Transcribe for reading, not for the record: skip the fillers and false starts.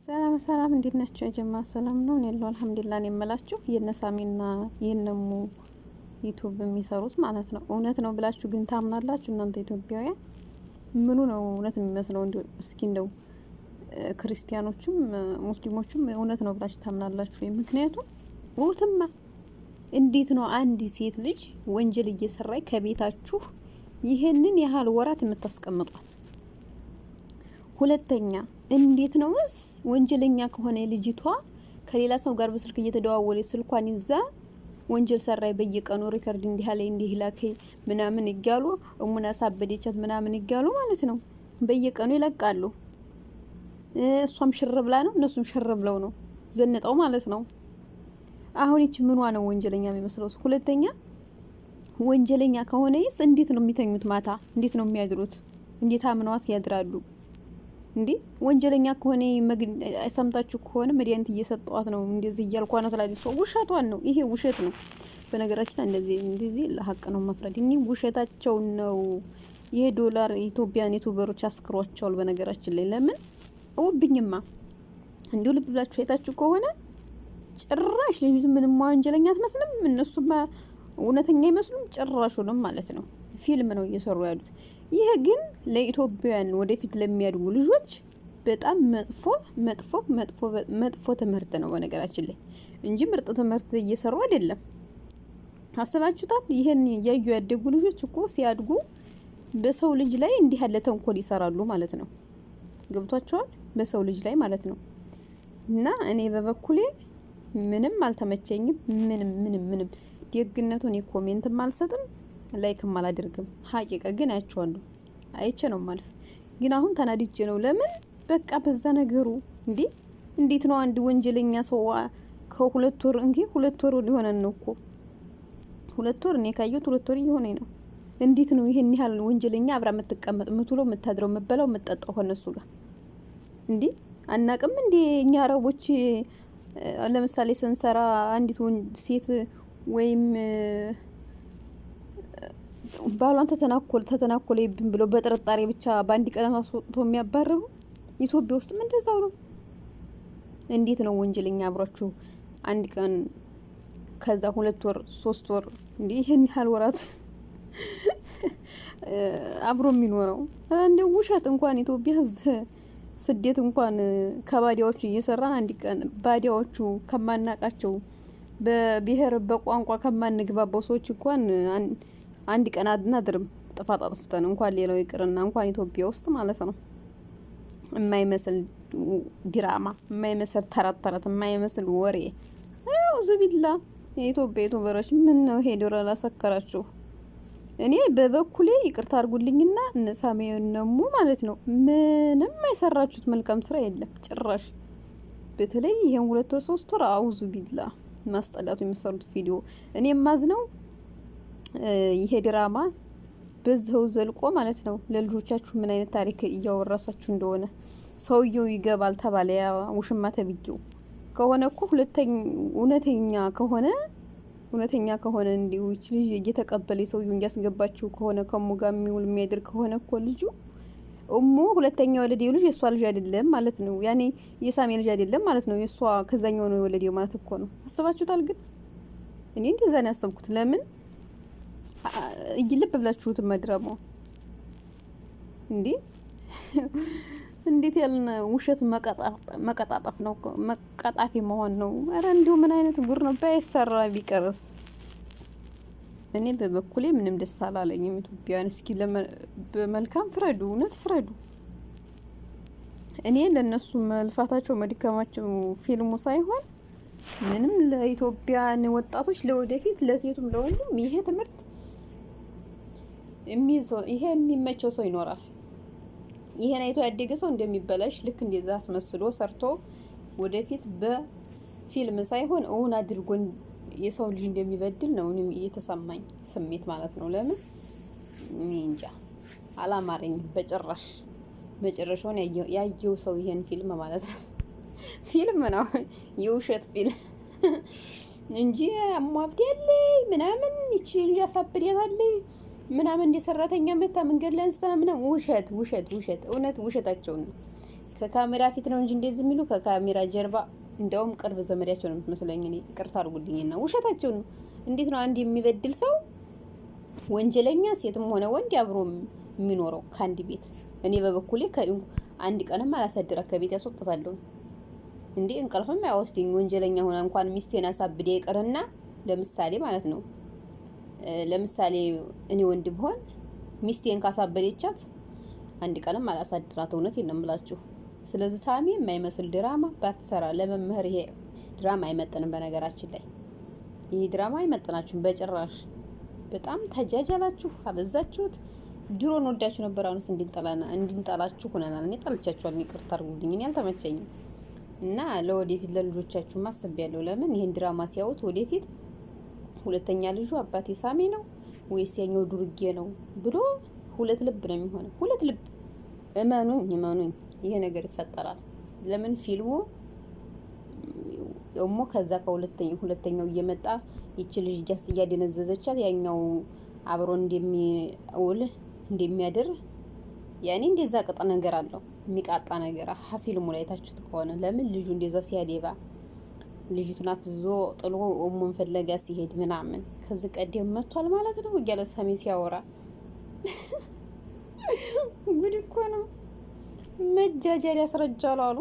ሰላም ሰላም፣ እንዴት ናችሁ? ጀማ ሰላም ነው ያለው። አልሐምዱሊላህ ነው የምላችሁ። የነሳሚና የነሙ ዩቲዩብ የሚሰሩት ማለት ነው። እውነት ነው ብላችሁ ግን ታምናላችሁ እናንተ ኢትዮጵያውያን? ምኑ ነው እውነት የሚመስለው? እስኪ እንደው ክርስቲያኖቹም ሙስሊሞቹም እውነት ነው ብላችሁ ታምናላችሁ? ምክንያቱም ሞትማ እንዴት ነው አንድ ሴት ልጅ ወንጀል እየሰራይ ከቤታችሁ ይሄንን ያህል ወራት የምታስቀምጧት? ሁለተኛ እንዴት ነውስ ወንጀለኛ ከሆነ ልጅቷ ከሌላ ሰው ጋር በስልክ እየተደዋወለ ስልኳን ይዛ ወንጀል ሰራይ በየቀኑ ሪከርድ እንዲህ አለ እንዲህ ላከይ ምናምን ይጋሉ እሙና ሳበደቻት ምናምን ይጋሉ ማለት ነው። በየቀኑ ይለቃሉ። እሷም ሽር ብላ ነው እነሱም ሽር ብለው ነው ዘንጠው ማለት ነው። አሁን እቺ ምንዋ ነው ወንጀለኛ የሚመስለው? ሁለተኛ ወንጀለኛ ከሆነስ እንዴት ነው የሚተኙት? ማታ እንዴት ነው የሚያድሩት? እንዴት አምነዋት ያድራሉ? እንዴ ወንጀለኛ ከሆነ ሰምታችሁ ከሆነ መድኃኒት እየሰጠዋት ነው እንደዚህ እያልኳ ነው ትላለች። ውሸቷን ነው። ይሄ ውሸት ነው። በነገራችን እንደዚህ ለሀቅ ነው መፍረድ። እኚህ ውሸታቸው ነው። ይሄ ዶላር ኢትዮጵያን ዩቲዩበሮች አስክሯቸዋል። በነገራችን ላይ ለምን ውብኝማ እንዲሁ ልብ ብላችሁ አይታችሁ ከሆነ ጭራሽ ልጅቱ ምንም ወንጀለኛ አትመስልም። እነሱማ እውነተኛ አይመስሉም ጭራሹንም ማለት ነው። ፊልም ነው እየሰሩ ያሉት። ይሄ ግን ለኢትዮጵያውያን ወደፊት ለሚያድጉ ልጆች በጣም መጥፎ ትምህርት ነው በነገራችን ላይ እንጂ ምርጥ ትምህርት እየሰሩ አይደለም። አስባችሁታል? ይሄን ያዩ ያደጉ ልጆች እኮ ሲያድጉ በሰው ልጅ ላይ እንዲህ ያለ ተንኮል ይሰራሉ ማለት ነው። ገብቷቸዋል? በሰው ልጅ ላይ ማለት ነው። እና እኔ በበኩሌ ምንም አልተመቸኝም። ምንም ደግነቱን ኮሜንትም አልሰጥም ላይክም አላደርግም። ሀቂቃ ግን አያቸዋለሁ። አይቼ ነው ማለፍ። ግን አሁን ተናድጄ ነው። ለምን በቃ በዛ ነገሩ እንዴት ነው አንድ ወንጀለኛ ሰው ከሁለት ወር ሁለት ወር ሊሆነን ነው እኮ 2 ወር እኔ ካየሁት 2 ወር እየሆነኝ ነው። እንዴት ነው ይሄን ያህል ወንጀለኛ አብራ የምትቀመጥ የምትውለው የምታድረው የምትበላው የምትጠጣው ከነሱ ጋር? አናቅም እንዴ እኛ አረቦች ለምሳሌ ስንሰራ አንዲት ሴት ወይም ባሏን ተተናኮለ ይብን ብሎ በጥርጣሬ ብቻ በአንድ ቀን አስወጥቶ የሚያባርሩ ኢትዮጵያ ውስጥም እንደዛው ነው። እንዴት ነው ወንጀለኛ አብራችሁ አንድ ቀን ከዛ 2 ወር 3 ወር ይሄን ያህል ወራት አብሮ የሚኖረው? እንደው ውሸት እንኳን ኢትዮጵያ ስደት እንኳን ከባዲያዎቹ እየሰራን አንድ ቀን ባዲያዎቹ ከማናቃቸው በብሔር በቋንቋ ከማንግባባው ሰዎች እንኳን አንድ ቀን አድናድርም ጥፋት አጥፍተን እንኳን ሌላው ይቅርና እንኳን ኢትዮጵያ ውስጥ ማለት ነው። የማይመስል ድራማ፣ የማይመስል ተረት፣ የማይመስል ወሬ ዙቢላ የኢትዮጵያ ዩቲዩበሮች ምን ነው ሄዶ ላሰከራችሁ? እኔ በበኩሌ ይቅርታ አድርጉልኝና እነሳሜውን ነሙ ማለት ነው ምንም አይሰራችሁት መልካም ስራ የለም ጭራሽ። በተለይ ይሄን 2 ወር 3 ወር አውዙ ቢላ ማስጠላቱ የሚሰሩት ቪዲዮ እኔ ማዝነው ይሄ ድራማ በዛው ዘልቆ ማለት ነው ለልጆቻችሁ ምን አይነት ታሪክ እያወራሳችሁ እንደሆነ ሰውየው ይገባል ተባለ። ያ ውሽማ ተብዬው ከሆነ እኮ እውነተኛ ከሆነ እንዲሁ እቺ ልጅ እየተቀበለ ሰውየው እንዲያስገባችሁ ከሆነ ከሙጋ የሚውል የሚያድር ከሆነ እኮ ልጁ ሁለተኛ ወለዴው ልጅ የሷ ልጅ አይደለም ማለት ነው። ያኔ የሳሜ ልጅ አይደለም ማለት ነው። የሷ ከዛኛው ነው ወለዴው ማለት እኮ ነው። አስባችሁታል? ግን እኔ እንደዛ ነው ያሰብኩት። ለምን ይልብ ብላችሁት መድረሙ እንዴት ያልና ውሸት መቀጣጣፍ ነው፣ መቀጣፊ መሆን ነው። አረ እንዲሁ ምን አይነት ጉር ነው? ባይሰራ ቢቀርስ። እኔ በበኩሌ ምንም ደስ አላለኝም። ኢትዮጵያውያን እስኪ በመልካም ፍረዱ፣ እውነት ፍረዱ። እኔ ለነሱ መልፋታቸው መድከማቸው ፊልሙ ሳይሆን ምንም ለኢትዮጵያን ወጣቶች ለወደፊት ለሴቱም ለወንዱም ይሄ ትምህርት ይሄ የሚመቸው ሰው ይኖራል። ይሄን አይቶ ያደገ ሰው እንደሚበላሽ ልክ እንደዛ አስመስሎ ሰርቶ ወደፊት በፊልም ሳይሆን እውን አድርጎ የሰው ልጅ እንደሚበድል ነው የተሰማኝ ስሜት ማለት ነው። ለምን እንጃ አላማረኝ በጭራሽ። መጨረሻውን ያየው ሰው ይሄን ፊልም ማለት ነው ፊልም ነው የውሸት ፊልም እንጂ አሟብዴል ምናምን እቺ ልጅ አሳብዴታል ምናምን እንደ ሰራተኛ መታ መንገድ ላይ አንስተና ምናምን ውሸት እውነት ውሸታቸው ነው። ከካሜራ ፊት ነው እንጂ እንደዚህ የሚሉ ከካሜራ ጀርባ እንደውም ቅርብ ዘመዳቸው ነው የምትመስለኝ። እኔ ይቅርታ አድርጉልኝና ውሸታቸው ነው። እንዴት ነው አንድ የሚበድል ሰው ወንጀለኛ ሴትም ሆነ ወንድ አብሮ የሚኖረው ከአንድ ቤት? እኔ በበኩሌ አንድ ቀንም አላሳድራ ከቤት ያስወጣታለሁ እንዴ። እንቅልፍም አይወስደኝ ወንጀለኛ ሆና እንኳን ሚስቴን አሳብዴ ይቅርና ለምሳሌ ማለት ነው ለምሳሌ እኔ ወንድ ብሆን ሚስቴን ካሳበደቻት አንድ ቀንም አላሳድራት። እውነቴን ነው የምላችሁ። ስለዚህ ሳሚ የማይመስል ድራማ ባትሰራ ለመምህር ይሄ ድራማ አይመጥንም። በነገራችን ላይ ይሄ ድራማ አይመጥናችሁም በጭራሽ። በጣም ተጃጃላችሁ፣ አበዛችሁት። ድሮን ወዳችሁ ነበር፣ አሁንስ እንድንጠላችሁ ሆነናል። እኔ ጠልቻችኋለሁ፣ ይቅርታ አድርጉልኝ። እኔ አልተመቸኝም እና ለወደፊት ለልጆቻችሁ ማሰብ ያለው ለምን ይሄን ድራማ ሲያዩት ወደፊት ሁለተኛ ልጁ አባቴ ሳሚ ነው ወይስ ያኛው ዱርጌ ነው ብሎ ሁለት ልብ ነው የሚሆነው። ሁለት ልብ እመኑኝ ይሄ ነገር ይፈጠራል። ለምን ፊልሙ ደግሞ ከዛ ሁለተኛው እየመጣ ይቺ ልጅ እያደነዘዘቻት ያኛው አብሮ እንደሚውል እንደሚያድር ያኔ እንደዛ ቅጥ ነገር አለው የሚቃጣ ነገር ፊልሙ ላይ ታችሁት ከሆነ ለምን ልጁ እንደዛ ሲያዴባ ልጅቱን አፍዞ ጥሎ ኦሞን ፈለጋ ሲሄድ ምናምን ከዚህ ቀደም መጥቷል ማለት ነው እያለ ሳሚ ሲያወራ ጉድ እኮ ነው። መጃጃል ያስረጃል አሉ።